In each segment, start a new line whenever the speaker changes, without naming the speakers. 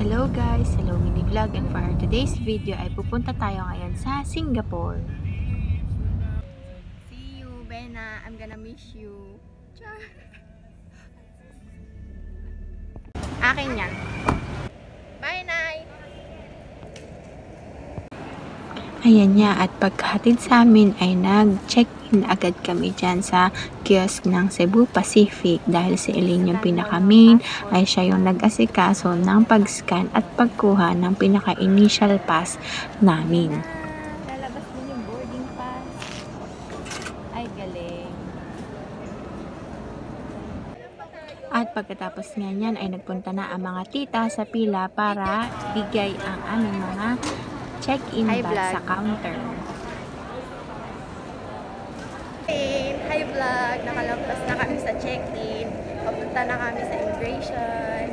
Hello guys! Hello mini vlog, and for our today's video ay pupunta tayo ngayon sa Singapore.
See you, Bena. I'm gonna miss you. Char. Akin yan. Bye, Nay!
Ayan niya, at pagkahatid sa amin ay nag-check-in agad kami dyan sa kiosk ng Cebu Pacific dahil si Elaine yung pinaka-main ay siya yung nag-asikaso ng pag-scan at pagkuha ng pinaka-initial pass namin.
Lalabas mo yung boarding pass. Ay, galing.
At pagkatapos nga niyan ay nagpunta na ang mga tita sa pila para bigay ang aming mga check-in bag sa counter.
Hi vlog! Nakalampas na kami sa check-in. Papunta na kami sa immigration.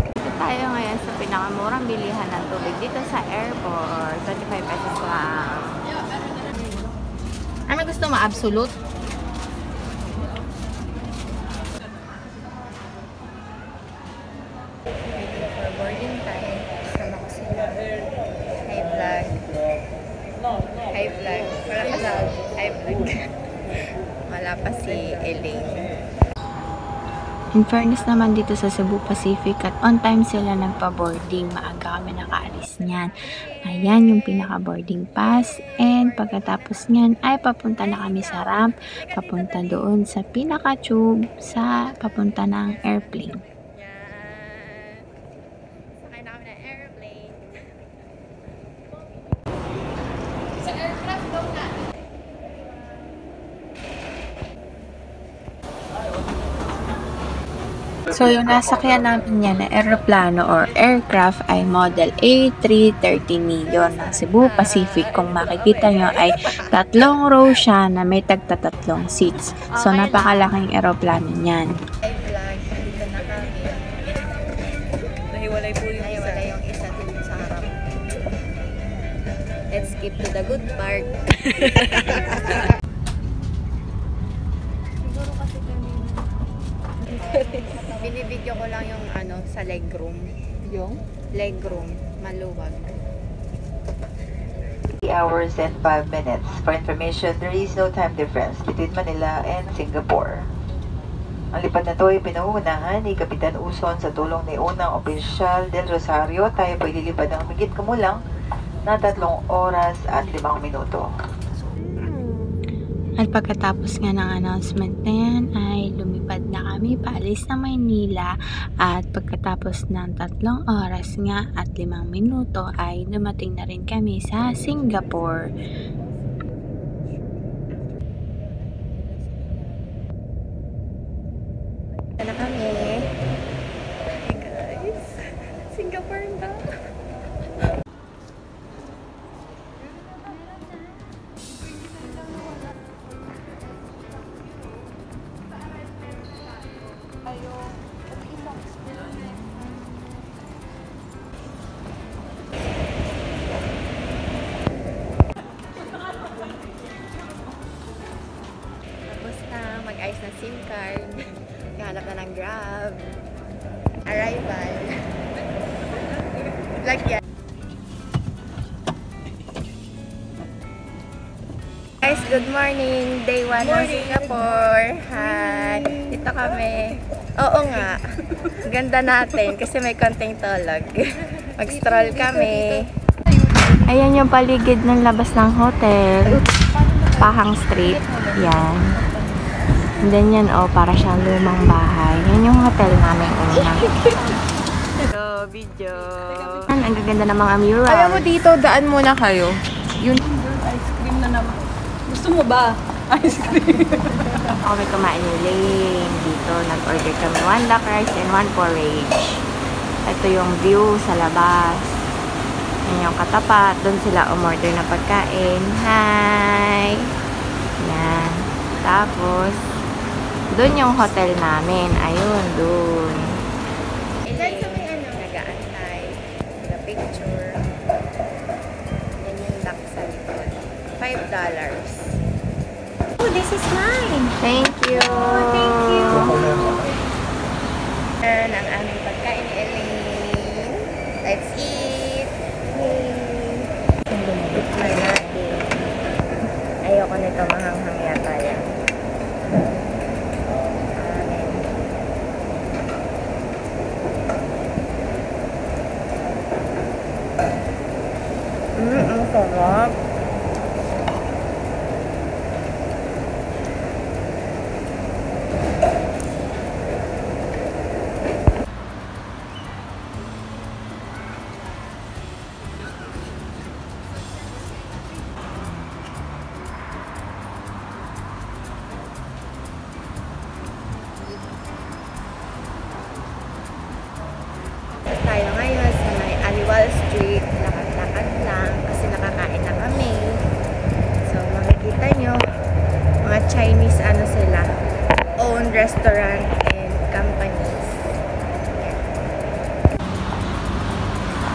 Dito tayo ngayon sa pinakamurang bilihan ng tubig dito sa airport. 25 pesos lang.
Ano gusto mo? Absolute? Waiting for boarding time. Sama ko sila. Hi vlog. Hi vlog. Wala pa sa hi vlog. Wala pa si Elaine.
In fairness naman dito sa Cebu Pacific at on time sila nagpa-boarding. Maaga kami nakaalis niyan. Ayan yung pinaka-boarding pass. And pagkatapos niyan ay papunta na kami sa ramp. Papunta doon sa pinaka-tube sa papunta ng airplane.
Yan. Sakay na kami ng airplane. Sa aircraft daw na.
So, yung nasakyan namin niya na aeroplano or aircraft ay model A330neo ng Cebu Pacific. Kung makikita nyo ay tatlong row siya na may tagtatatlong seats. So, napakalaking aeroplano niyan.
Hi vlog. Dito na kami.
Nahiwalay po yung
Nahiwalay yung isa dito sa harap. Let's skip to the good part. Siguro kasi binibidyo ko lang yung ano sa legroom.
yung
Legroom. Maluwag.
3 hours and 5 minutes. For information, there is no time difference between Manila and Singapore. Ang lipad na ito ay pinangungunahan ni Kapitan Uson sa tulong ni unang opisyal del Rosario. Tayo po ililipad ng higit kumulang na 3 oras at 5 minuto.
At pagkatapos nga ng announcement na yan ay lumipad na kami paalis na Maynila, at pagkatapos ng 3 oras nga at 5 minuto ay dumating na rin kami sa Singapore.
Ito na kami. Hey guys. Singapore na. Tapos na mag-ayos ng SIM card. Kahanap na ng Grab. Arrival. Lagyan. Guys, good morning. Day 1 ng Singapore. Hi. Dito kami. Oo nga. Ganda natin kasi may konting tulog. Mag-stroll kami.
Ayan yung paligid ng labas ng hotel. Pahang Street. Yan. And then yan, para siyang lumang bahay. Yan yung hotel namin una.
so, video.
Ang gaganda ng mga murals.
Alam mo dito, daan muna kayo. Yun. Ice cream na naman. Gusto mo ba? Ice cream.
Ako may kumain ni Elaine. Dito, nag-order kami 1 duck rice and 1 porridge. Ito yung view sa labas. Yan yung katapat. Doon sila umorder na pagkain. Hi! Yan. Tapos, doon yung hotel namin. Ayun, doon.
Diyan sa may nag-aantay. Nag-picture. Yan yung lock sa likod. $5. Oh, this is mine!
Thank you!
Ang aming pagkain ni Elaine. Let's eat! Tikman natin. Ayoko nito, mahanghang yata yan. Ang sarap. Tayo ngayon sa may Aliwal Street. Lakad-lakad lang kasi nakakain na kami. So, makikita nyo, mga Chinese ano sila, own restaurant and companies. Yan.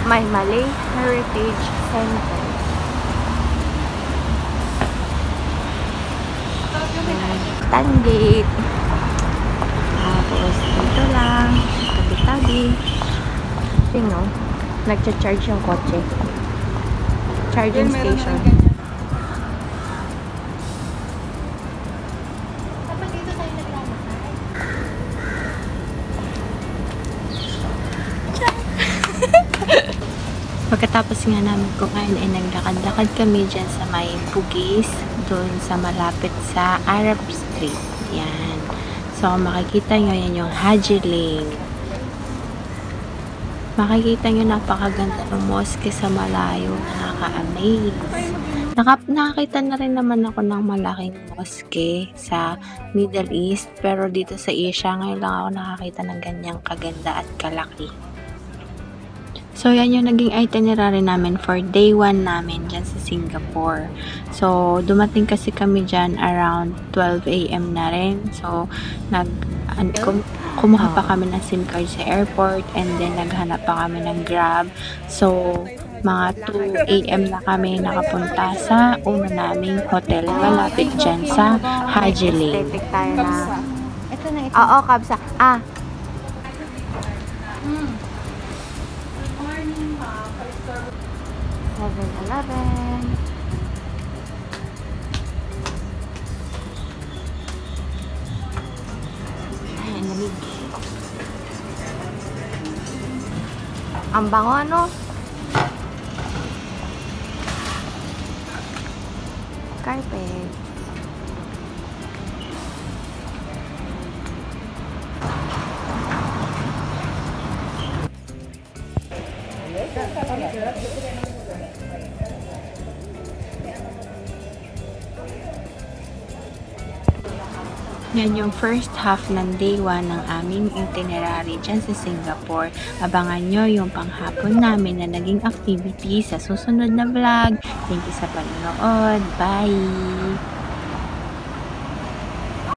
May Malay Heritage Center. Tangate. Tapos dito lang, tabi-tabi. Tingnan, nagcha-charge yung kotse. Charging station. Pagkatapos nga namin kumain ay naglakad-lakad kami dyan sa may Bugis, doon sa malapit sa Arab Street. Yan. So, makikita nyo yan yung Haji Lane. Makikita nyo napakaganda ng mosque sa malayo. Nakaka-amaze. Nakakita na rin naman ako ng malaking mosque sa Middle East. Pero dito sa Asia, ngayon lang ako nakakita ng ganyang kaganda at kalaki. So, yan yung naging itinerary namin for day 1 namin dyan sa Singapore. So, dumating kasi kami dyan around 12 AM na rin. So, kumuha pa kami ng SIM card sa airport and then naghanap pa kami ng Grab. So, mga 2 AM na kami nakapunta sa una naming hotel malapit dyan sa Haji Lane.
Aesthetic tayo na.
Ito na, ito.
Oo, kabsa.
7-Eleven. Ay, ang lamig.
Ang bango, ano?
Carpet. Yan yung first half ng day 1 ng aming itinerary dyan sa Singapore. Abangan nyo yung panghapon namin na naging activity sa susunod na vlog. Thank you sa panonood. Bye!